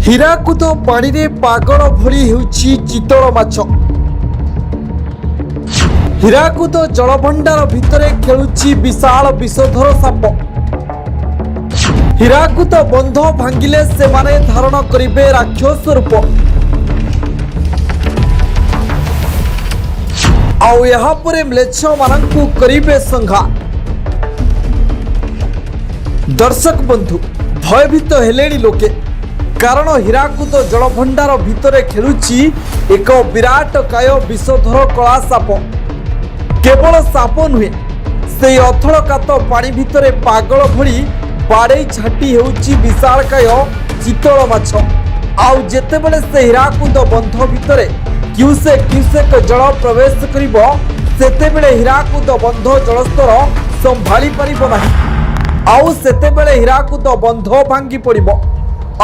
ହୀରାକୁଦ ପାଣିରେ ପାଗଳ ଭଳି ହେଉଛି ଚିତଳ ମାଛ। ହୀରାକୁଦ ଜଳଭଣ୍ଡାର ଭିତରେ ଖେଳୁଛି ବିଶାଳ ବିଷଧର ସାପ। ହୀରାକୁଦ ବନ୍ଧ ଭାଙ୍ଗିଲେ ସେମାନେ ଧାରଣ କରିବେ ରାକ୍ଷସ ରୂପ। ଆଉ ଏହାପରେ ମ୍ଲେଚ୍ଛ ମାନଙ୍କୁ କରିବେ ସଂଘାତ। ଦର୍ଶକ ବନ୍ଧୁ, ଭୟଭୀତ ହେଲେଣି ଲୋକେ, କାରଣ ହୀରାକୁଦ ଜଳଭଣ୍ଡାର ଭିତରେ ଖେଳୁଛି ଏକ ବିରାଟ କାୟ ବିଷଧର କଳା ସାପ। କେବଳ ସାପ ନୁହେଁ, ସେହି ଅଥଳକାତ ପାଣି ଭିତରେ ପାଗଳ ଭଳି ବାଡ଼େଇ ଛାଟି ହେଉଛି ବିଶାଳକାୟ ଚିତଳ ମାଛ। ଆଉ ଯେତେବେଳେ ସେ ହୀରାକୁଦ ବନ୍ଧ ଭିତରେ କ୍ୟୁସେକ ଜଳ ପ୍ରବେଶ କରିବ, ସେତେବେଳେ ହୀରାକୁଦ ବନ୍ଧ ଜଳସ୍ତର ସମ୍ଭାଳି ପାରିବ ନାହିଁ। ଆଉ ସେତେବେଳେ ହୀରାକୁଦ ବନ୍ଧ ଭାଙ୍ଗି ପଡ଼ିବ।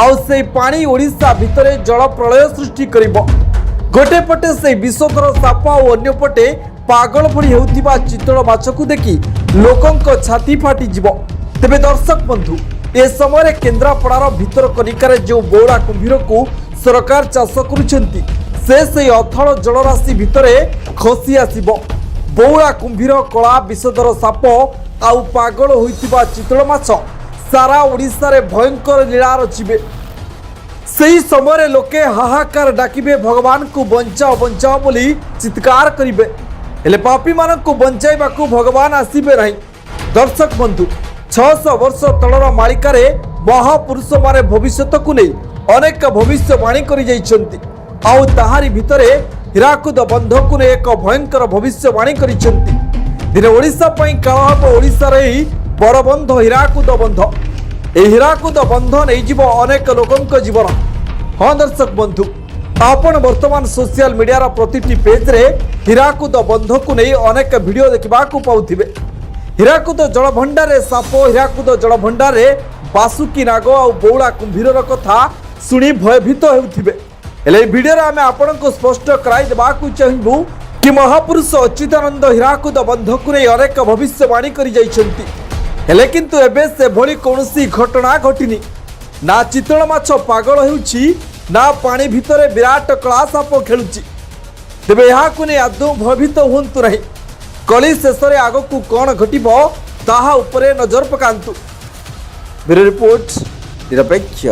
ଆଉ ସେହି ପାଣି ଓଡ଼ିଶା ଭିତରେ ଜଳ ପ୍ରଳୟ ସୃଷ୍ଟି କରିବ। ଗୋटे ପଟେ ସେହି ବିଷଧର ସାପ, ଆଉ ଅନ୍ୟପଟେ ପାଗଳ ଭଳି ହେଉଥିବା ଚିତଳ ମାଛକୁ ଦେଖି ଲୋକଙ୍କ ଛାତି ଫାଟିଯିବ। ତେବେ ଦର୍ଶକ ବନ୍ଧୁ, ଏ ସମୟରେ କେନ୍ଦ୍ରାପଡ଼ାର ଭିତରକନିକାରେ ଯେଉଁ ବଉଳା କୁମ୍ଭୀରକୁ ସରକାର ଚାଷ କରୁଛନ୍ତି, ସେ ସେହି ଅଥଳ ଜଳରାଶି ଭିତରେ ଖସି ଆସିବ। ବଉଳା କୁମ୍ଭୀର, କଳା ବିଷଧର ସାପ ଆଉ ପାଗଳ ହୋଇଥିବା ଚିତଳ ମାଛ ସାରା ଓଡ଼ିଶାରେ ଭୟଙ୍କର ଲୀଳା ରଚିବେ। ସେହି ସମୟରେ ଲୋକେ ହାହାକାର ଡାକିବେ, ଭଗବାନଙ୍କୁ ବଞ୍ଚାଅ ବଞ୍ଚାଅ ବୋଲି ଚିତ୍କାର କରିବେ। ହେଲେ ପାପୀମାନଙ୍କୁ ବଞ୍ଚାଇବାକୁ ଭଗବାନ ଆସିବେ ନାହିଁ। ଦର୍ଶକ ବନ୍ଧୁ, 600 ବର୍ଷ ତଳର ମାଳିକାରେ ମହାପୁରୁଷମାନେ ଭବିଷ୍ୟତକୁ ନେଇ ଅନେକ ଭବିଷ୍ୟବାଣୀ କରିଯାଇଛନ୍ତି। ଆଉ ତାହାରି ଭିତରେ ହୀରାକୁଦ ବନ୍ଧକୁ ନେଇ ଏକ ଭୟଙ୍କର ଭବିଷ୍ୟବାଣୀ କରିଛନ୍ତି। ଦିନେ ଓଡ଼ିଶା ପାଇଁ କାଳ ହେବ ଓଡ଼ିଶାର ଏହି ବଡ଼ ବନ୍ଧ ହୀରାକୁଦ ବନ୍ଧ। ଏହି ହୀରାକୁଦ ବନ୍ଧ ନେଇଯିବ ଅନେକ ଲୋକଙ୍କ ଜୀବନ। ହଁ ଦର୍ଶକ ବନ୍ଧୁ, ଆପଣ ବର୍ତ୍ତମାନ ସୋସିଆଲ ମିଡ଼ିଆର ପ୍ରତିଟି ପେଜ୍ରେ ହୀରାକୁଦ ବନ୍ଧକୁ ନେଇ ଅନେକ ଭିଡ଼ିଓ ଦେଖିବାକୁ ପାଉଥିବେ। ହୀରାକୁଦ ଜଳଭଣ୍ଡାରରେ ସାପ, ହୀରାକୁଦ ଜଳଭଣ୍ଡାରରେ ବାସୁକି ନାଗ ଆଉ ବଉଳା କୁମ୍ଭୀରର କଥା ଶୁଣି ଭୟଭୀତ ହେଉଥିବେ। ହେଲେ ଏହି ଭିଡ଼ିଓରେ ଆମେ ଆପଣଙ୍କୁ ସ୍ପଷ୍ଟ କରାଇ ଦେବାକୁ ଚାହିଁବୁ କି ମହାପୁରୁଷ ଅଚ୍ୟୁତାନନ୍ଦ ହୀରାକୁଦ ବନ୍ଧକୁ ନେଇ ଅନେକ ଭବିଷ୍ୟବାଣୀ କରିଯାଇଛନ୍ତି। ହେଲେ କିନ୍ତୁ ଏବେ ସେଭଳି କୌଣସି ଘଟଣା ଘଟିନି। ନା ଚିତଳ ମାଛ ପାଗଳ ହେଉଛି, ନା ପାଣି ଭିତରେ ବିରାଟ କଳା ସାପ ଖେଳୁଛି। ତେବେ ଏହାକୁ ନେଇ ଆଦୌ ଭୟଭୀତ ହୁଅନ୍ତୁ ନାହିଁ। କଳି ଶେଷରେ ଆଗକୁ କ'ଣ ଘଟିବ ତାହା ଉପରେ ନଜର ପକାନ୍ତୁ। ବ୍ୟୁରୋ ରିପୋର୍ଟ, ନିରପେକ୍ଷ।